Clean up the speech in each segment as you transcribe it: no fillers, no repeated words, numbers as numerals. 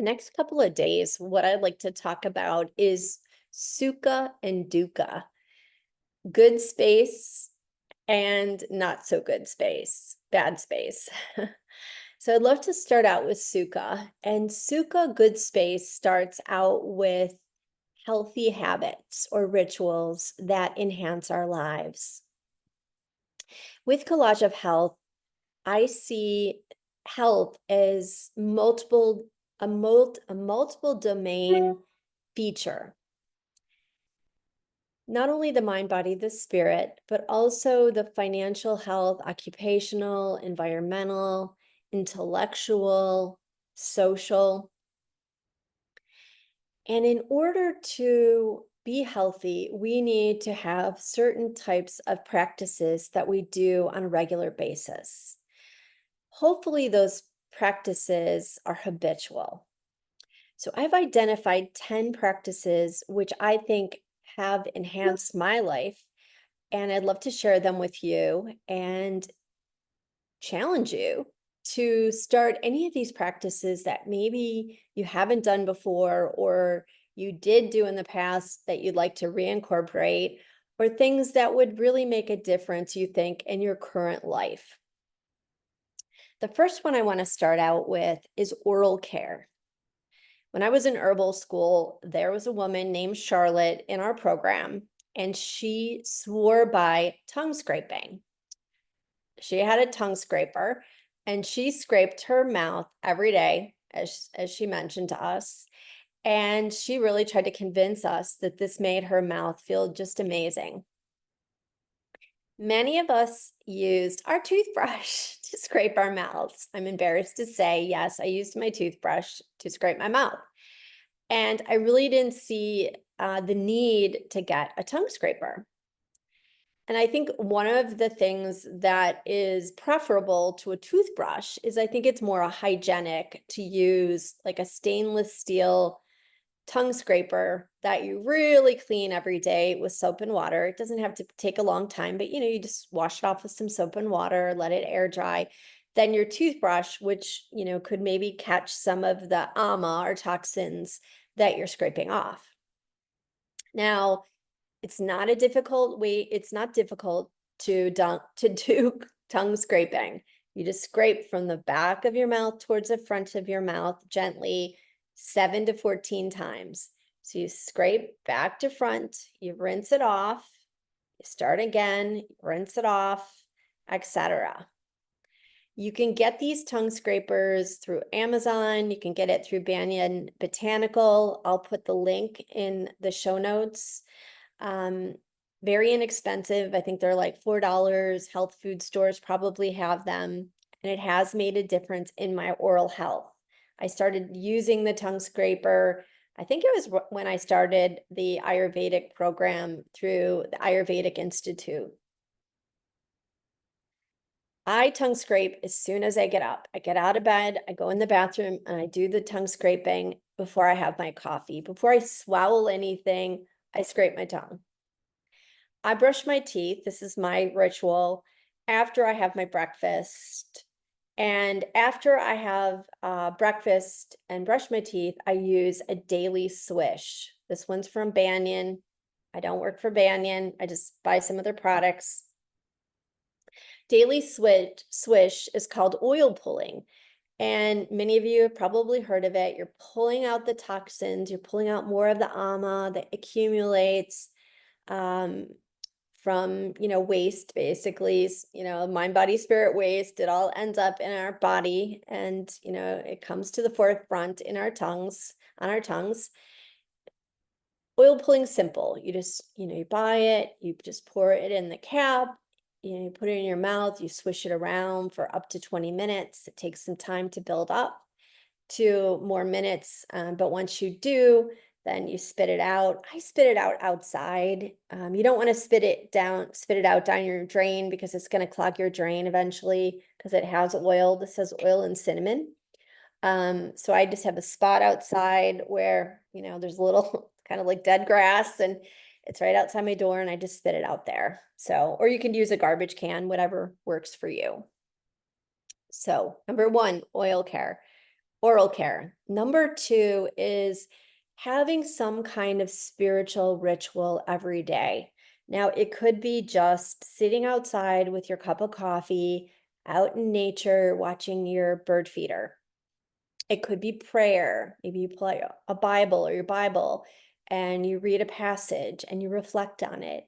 The next couple of days, what I'd like to talk about is Sukha and Dukkha, good space and not so good space, bad space. So I'd love to start out with Sukha. And Sukha, good space, starts out with healthy habits or rituals that enhance our lives. With Collage of Health, I see health as a multiple domain feature. Not only the mind, body, the spirit, but also the financial health, occupational, environmental, intellectual, social. And in order to be healthy, we need to have certain types of practices that we do on a regular basis. Hopefully, those practices are habitual. So I've identified 10 practices which I think have enhanced my life, and I'd love to share them with you and challenge you to start any of these practices that maybe you haven't done before or you did do in the past that you'd like to reincorporate, or things that would really make a difference, you think, in your current life. The first one I want to start out with is oral care. When I was in herbal school, there was a woman named Charlotte in our program, and she swore by tongue scraping. She had a tongue scraper, and she scraped her mouth every day, as she mentioned to us. And she really tried to convince us that this made her mouth feel just amazing. Many of us used our toothbrush to scrape our mouths. I'm embarrassed to say, yes, I used my toothbrush to scrape my mouth. And I really didn't see the need to get a tongue scraper. And I think one of the things that is preferable to a toothbrush is I think it's more hygienic to use like a stainless steel tongue scraper that you really clean every day with soap and water. It doesn't have to take a long time, but you just wash it off with some soap and water, let it air dry. Then your toothbrush, which could maybe catch some of the ama or toxins that you're scraping off. Now, it's not difficult to do tongue scraping. You just scrape from the back of your mouth towards the front of your mouth gently 7 to 14 times. So you scrape back to front, you rinse it off, you start again, rinse it off, etc. You can get these tongue scrapers through Amazon. You can get it through Banyan Botanical. I'll put the link in the show notes. Very inexpensive. I think they're like $4. Health food stores probably have them, and it has made a difference in my oral health. I started using the tongue scraper. I think it was when I started the Ayurvedic program through the Ayurvedic Institute. I tongue scrape as soon as I get up. I get out of bed, I go in the bathroom, and I do the tongue scraping before I have my coffee. Before I swallow anything, I scrape my tongue. I brush my teeth. This is my ritual after I have my breakfast. And after I have breakfast and brush my teeth, I use a daily swish. This one's from Banyan. I don't work for Banyan. I just buy some of their products. Daily swish is called oil pulling. And many of you have probably heard of it. You're pulling out the toxins. You're pulling out more of the ama that accumulates from waste, basically, mind, body, spirit waste. It all ends up in our body, and it comes to the forefront in our tongues, on our tongues. Oil pulling simple. You just you buy it, you just pour it in the cap, you put it in your mouth, you swish it around for up to 20 minutes. It takes some time to build up to more minutes, but once you do, then you spit it out. I spit it out outside. You don't want to spit it out down your drain, because it's going to clog your drain eventually, because it has oil. This has oil and cinnamon. So I just have a spot outside where, there's a little kind of like dead grass, and it's right outside my door, and I just spit it out there. So, or you can use a garbage can, whatever works for you. So, number one, oil care. oral care. Number two is having some kind of spiritual ritual every day. Now, it could be just sitting outside with your cup of coffee, out in nature, watching your bird feeder. It could be prayer. Maybe you play a Bible or your Bible and you read a passage and you reflect on it.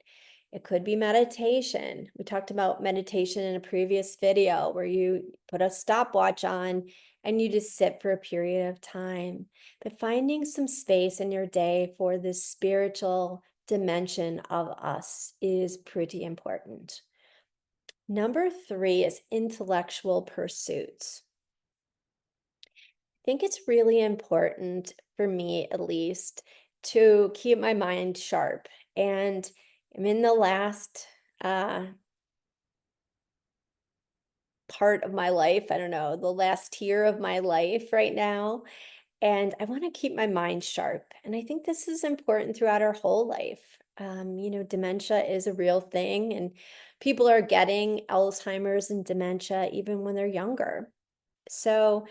It could be meditation. We talked about meditation in a previous video where you put a stopwatch on and you just sit for a period of time. But finding some space in your day for this spiritual dimension of us is pretty important. Number three is intellectual pursuits. Think it's really important for me, at least, to keep my mind sharp. And I'm in the last part of my life, I don't know, the last tier of my life right now. And I want to keep my mind sharp. And I think this is important throughout our whole life. Dementia is a real thing, and people are getting Alzheimer's and dementia even when they're younger. So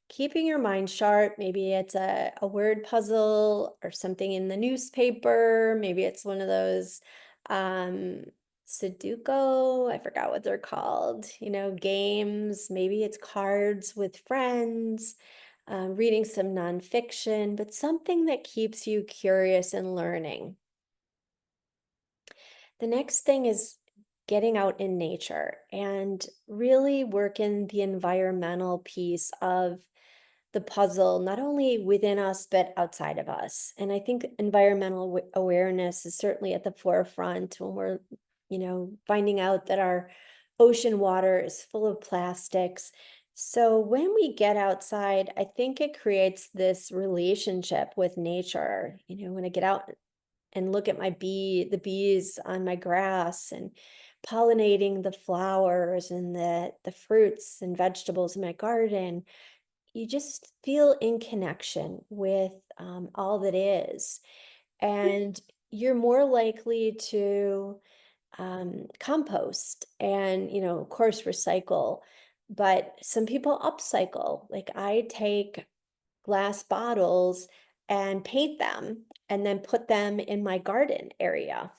keeping your mind sharp, maybe it's a word puzzle or something in the newspaper. Maybe it's one of those um, Sudoku, I forgot what they're called, games. Maybe it's cards with friends, reading some nonfiction, but something that keeps you curious and learning. The next thing is getting out in nature and really working the environmental piece of the puzzle, not only within us, but outside of us. And I think environmental awareness is certainly at the forefront when we're, finding out that our ocean water is full of plastics. So when we get outside, I think it creates this relationship with nature. When I get out and look at the bees on my grass and pollinating the flowers and the fruits and vegetables in my garden, you just feel in connection with all that is. And you're more likely to compost and, of course, recycle. But some people upcycle. Like I take glass bottles and paint them and then put them in my garden area.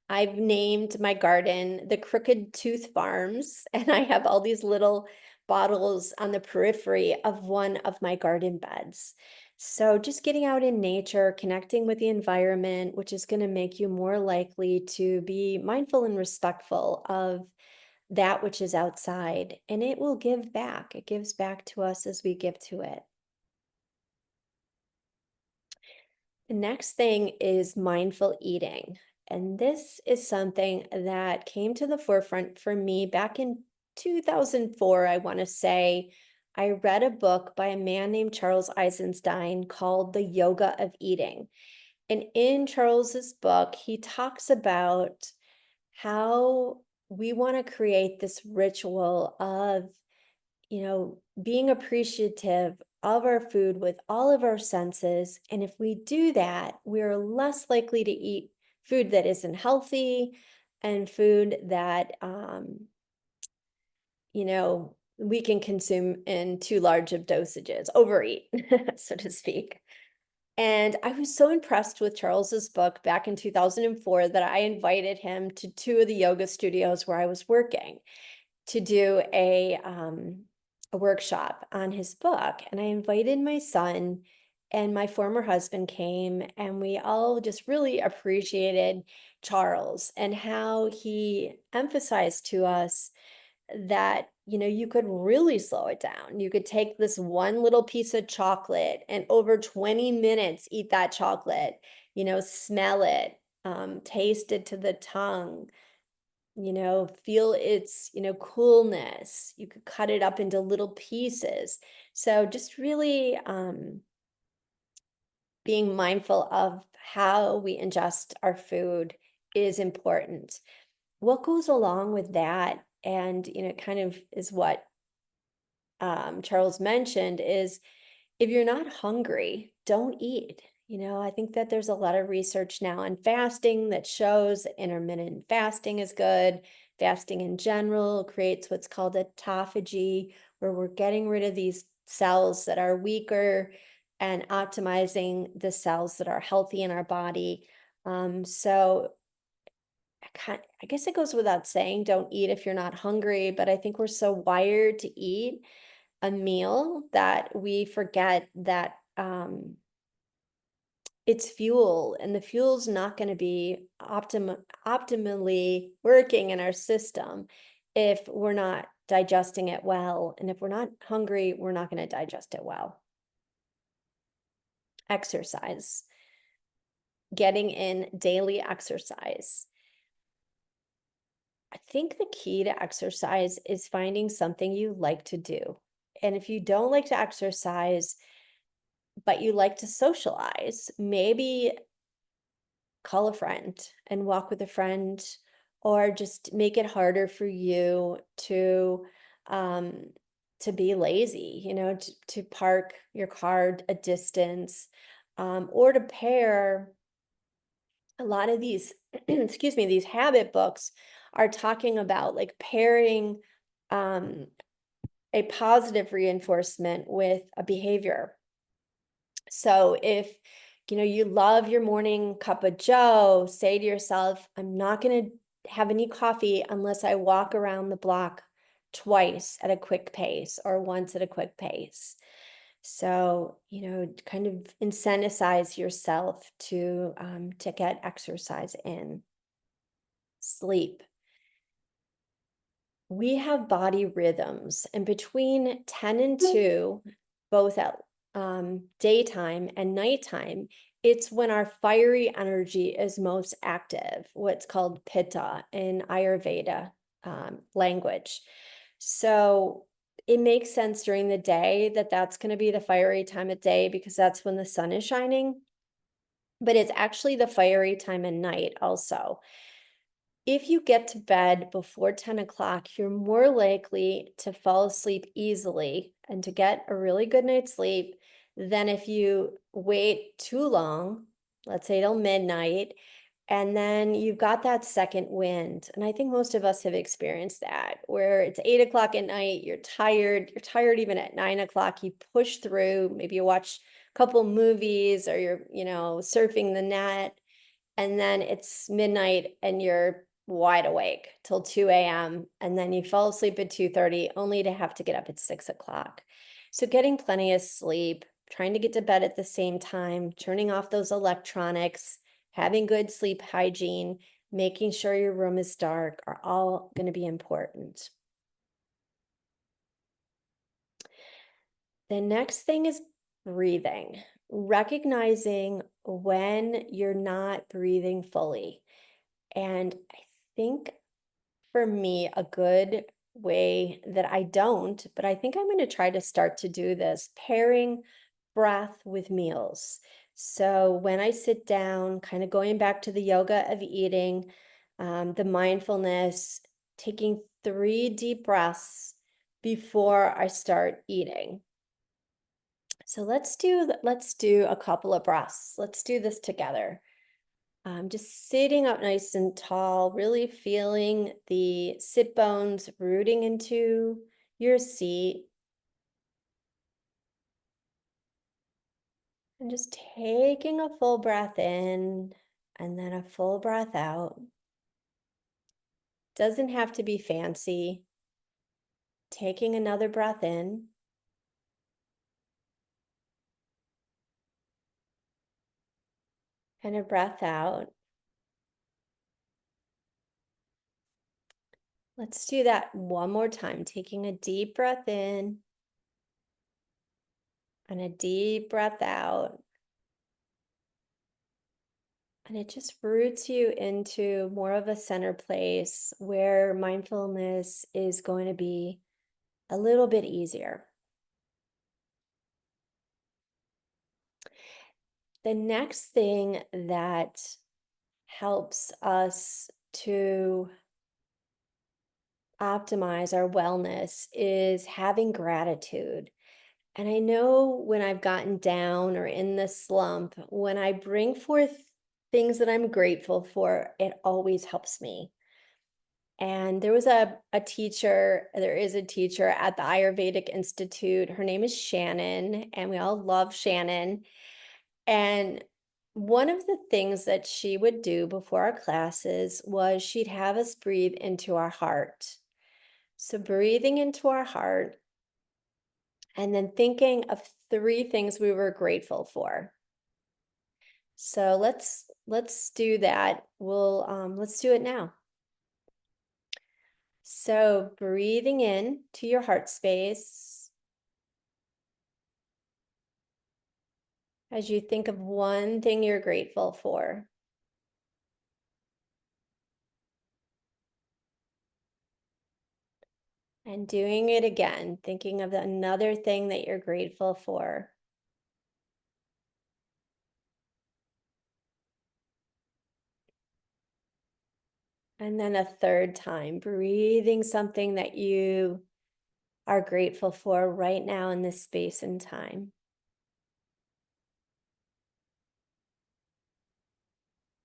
I've named my garden the Crooked Tooth Farms, and I have all these little bottles on the periphery of one of my garden beds. So just getting out in nature, connecting with the environment, which is going to make you more likely to be mindful and respectful of that which is outside, and it will give back. It gives back to us as we give to it. The next thing is mindful eating. And this is something that came to the forefront for me back in 2004, I want to say. I read a book by a man named Charles Eisenstein called The Yoga of Eating. And in Charles's book, he talks about how we want to create this ritual of being appreciative of our food with all of our senses. And if we do that, we're less likely to eat food that isn't healthy and food that, we can consume in too large of dosages, overeat, so to speak. And I was so impressed with Charles's book back in 2004 that I invited him to two of the yoga studios where I was working to do a workshop on his book. And I invited my son, and my former husband came, and we all just really appreciated Charles and how he emphasized to us that, you could really slow it down. You could take this one little piece of chocolate and over 20 minutes eat that chocolate, smell it, taste it to the tongue, feel its, coolness. You could cut it up into little pieces. So just really being mindful of how we ingest our food is important. What goes along with that, and, kind of is what Charles mentioned, is if you're not hungry, don't eat. I think that there's a lot of research now on fasting that shows that intermittent fasting is good. Fasting in general creates what's called autophagy, where we're getting rid of these cells that are weaker and optimizing the cells that are healthy in our body. So I guess it goes without saying, don't eat if you're not hungry, but I think we're so wired to eat a meal that we forget that it's fuel, and the fuel's not going to be optimally working in our system if we're not digesting it well. And if we're not hungry, we're not going to digest it well. Exercise, getting in daily exercise. I think the key to exercise is finding something you like to do. And if you don't like to exercise, but you like to socialize, maybe call a friend and walk with a friend, or just make it harder for you um, to be lazy, to park your car a distance, or to pair a lot of these, excuse me, these habit books are talking about like pairing um, a positive reinforcement with a behavior. So if you love your morning cup of joe, say to yourself, I'm not going to have any coffee unless I walk around the block twice at a quick pace or once at a quick pace. So, kind of incentivize yourself to get exercise in. Sleep. We have body rhythms, and between 10 and 2, both at daytime and nighttime, it's when our fiery energy is most active, what's called pitta in Ayurveda language. So it makes sense during the day that that's going to be the fiery time of day because that's when the sun is shining. But it's actually the fiery time at night also. If you get to bed before 10 o'clock, you're more likely to fall asleep easily and to get a really good night's sleep than if you wait too long, let's say till midnight, and then you've got that second wind. And I think most of us have experienced that, where it's 8 o'clock at night, you're tired even at 9 o'clock, you push through, maybe you watch a couple movies or you're, surfing the net, and then it's midnight and you're wide awake till 2 a.m. and then you fall asleep at 2:30 only to have to get up at 6 o'clock. So getting plenty of sleep, trying to get to bed at the same time, turning off those electronics, having good sleep hygiene, making sure your room is dark are all going to be important. The next thing is breathing, recognizing when you're not breathing fully. And I think for me, a good way that I don't, but I think I'm going to try to start to do this, pairing breath with meals. So when I sit down, kind of going back to the yoga of eating, the mindfulness, taking 3 deep breaths before I start eating. So let's do a couple of breaths. Let's do this together. Just sitting up nice and tall, really feeling the sit bones rooting into your seat. And just taking a full breath in and then a full breath out. Doesn't have to be fancy. Taking another breath in. And a breath out. Let's do that one more time. Taking a deep breath in and a deep breath out. And it just roots you into more of a center place where mindfulness is going to be a little bit easier. The next thing that helps us to optimize our wellness is having gratitude. And I know when I've gotten down or in the slump, when I bring forth things that I'm grateful for, it always helps me. And there was a teacher, there is a teacher at the Ayurvedic Institute. Her name is Shannon, and we all love Shannon. And one of the things that she would do before our classes was she'd have us breathe into our heart. So breathing into our heart and then thinking of 3 things we were grateful for. So let's do that. Let's do it now. So breathing in to your heart space as you think of one thing you're grateful for. And doing it again, thinking of another thing that you're grateful for. And then a third time, breathing something that you are grateful for right now in this space and time.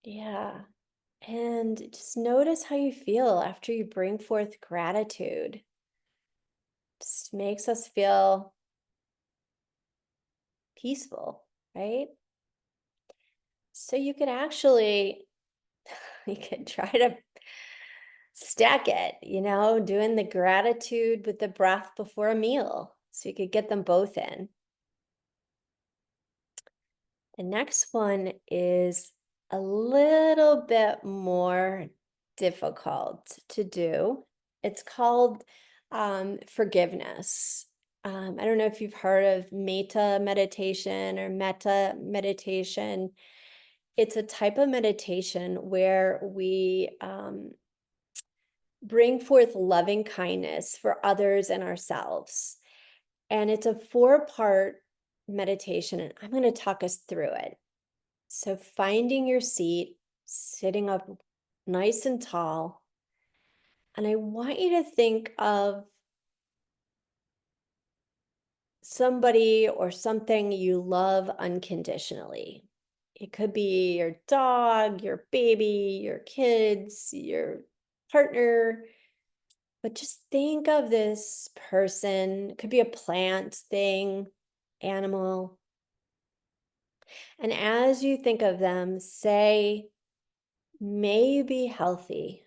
Yeah. And just notice how you feel after you bring forth gratitude. Just makes us feel peaceful, right? So you could actually, you could try to stack it, doing the gratitude with the breath before a meal. So you could get them both in. The next one is a little bit more difficult to do. It's called forgiveness. I don't know if you've heard of Metta Meditation or Metta Meditation. It's a type of meditation where we bring forth loving kindness for others and ourselves. And it's a 4-part meditation, and I'm going to talk us through it. So finding your seat, sitting up nice and tall, and I want you to think of somebody or something you love unconditionally. It could be your dog, your baby, your kids, your partner, but just think of this person. It could be a plant, thing, animal. And as you think of them, say, may you be healthy.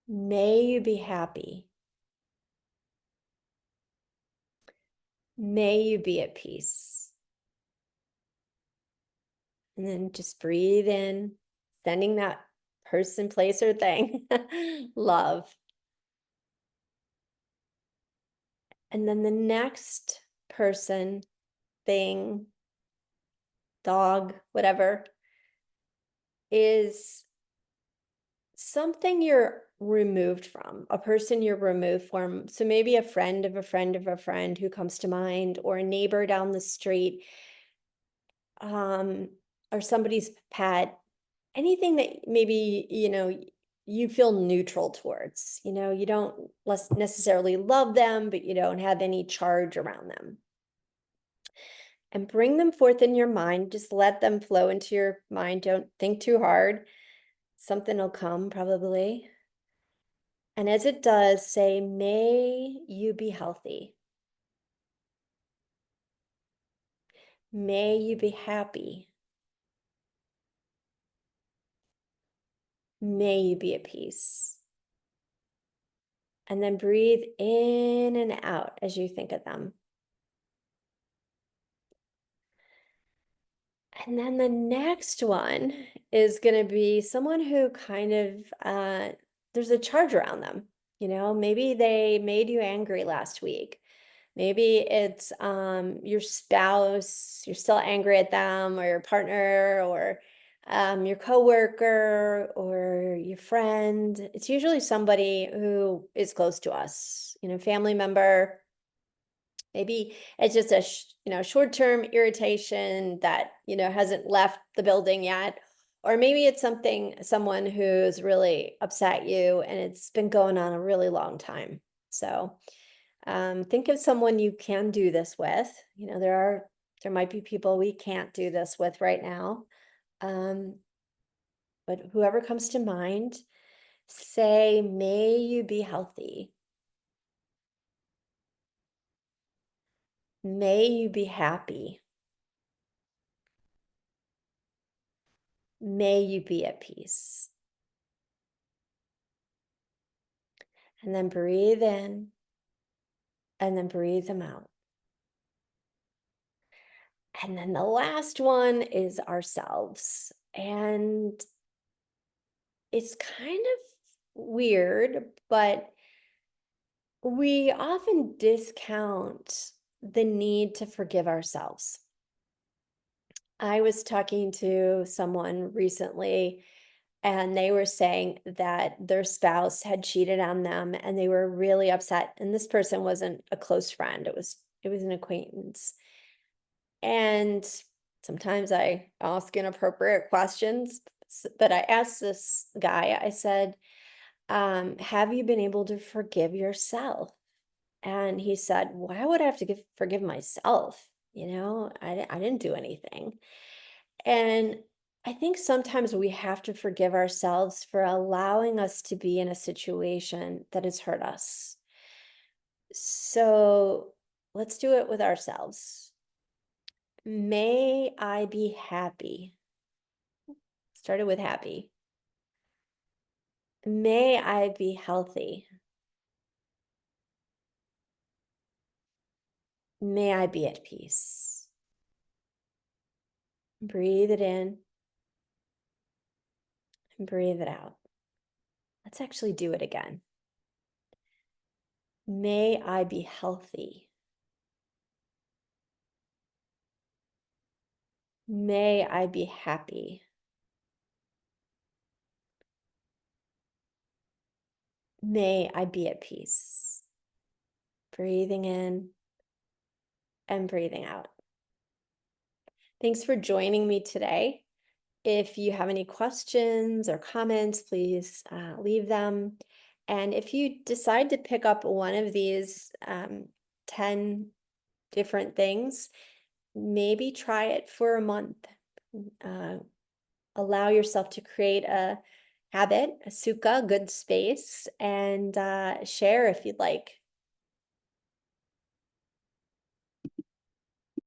May you be happy. May you be at peace. And then just breathe in, sending that person, place, or thing love. And then the next person, thing, dog, whatever, is something you're removed from, a person you're removed from. So maybe a friend of a friend of a friend who comes to mind, or a neighbor down the street, or somebody's pet, anything that maybe, you feel neutral towards, you don't less necessarily love them, but you don't have any charge around them. And bring them forth in your mind. Just let them flow into your mind. Don't think too hard. Something will come probably. And as it does, say, may you be healthy. May you be happy. May you be at peace. And then breathe in and out as you think of them. And then the next one is going to be someone who kind of, there's a charge around them. Maybe they made you angry last week. Maybe it's your spouse, you're still angry at them, or your partner, or your coworker, or your friend. It's usually somebody who is close to us, family member. Maybe it's just a short-term irritation that, hasn't left the building yet. Or maybe it's someone who's really upset you and it's been going on a really long time. So think of someone you can do this with. There might be people we can't do this with right now. but whoever comes to mind, say, may you be healthy. May you be happy. May you be at peace. And then breathe in and then breathe them out. And then the last one is ourselves. And it's kind of weird, but we often discount the need to forgive ourselves. I was talking to someone recently, and they were saying that their spouse had cheated on them and they were really upset. And this person wasn't a close friend, it was an acquaintance. And sometimes I ask inappropriate questions, but I asked this guy, I said, have you been able to forgive yourself? And he said, why would I have to forgive myself? I didn't do anything. And I think sometimes we have to forgive ourselves for allowing us to be in a situation that has hurt us. So let's do it with ourselves. May I be happy. Started with happy. May I be healthy. May I be at peace. Breathe it in and breathe it out. Let's actually do it again. May I be healthy. May I be happy. May I be at peace. Breathing in and breathing out. Thanks for joining me today. If you have any questions or comments, please leave them. And if you decide to pick up one of these 10 different things, maybe try it for a month. Allow yourself to create a habit, a sukha, good space, and share if you'd like.